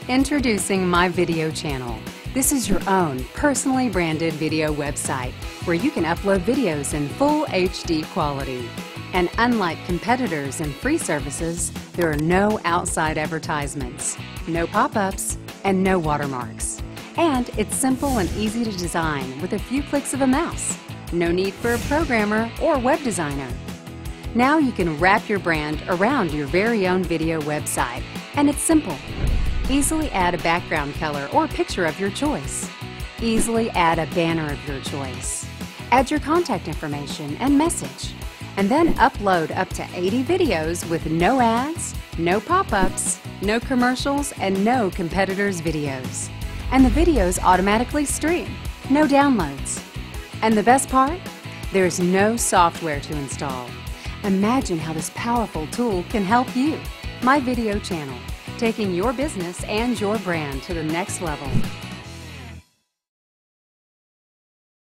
Introducing My Video Channel. This is your own personally branded video website where you can upload videos in full HD quality. And unlike competitors and free services, there are no outside advertisements, no pop-ups, and no watermarks. And it's simple and easy to design with a few clicks of a mouse. No need for a programmer or web designer. Now you can wrap your brand around your very own video website, and it's simple. Easily add a background color or picture of your choice. Easily add a banner of your choice. Add your contact information and message. And then upload up to 80 videos with no ads, no pop-ups, no commercials, and no competitors' videos. And the videos automatically stream, no downloads. And the best part? There's no software to install. Imagine how this powerful tool can help you. My Video Channel, taking your business and your brand to the next level.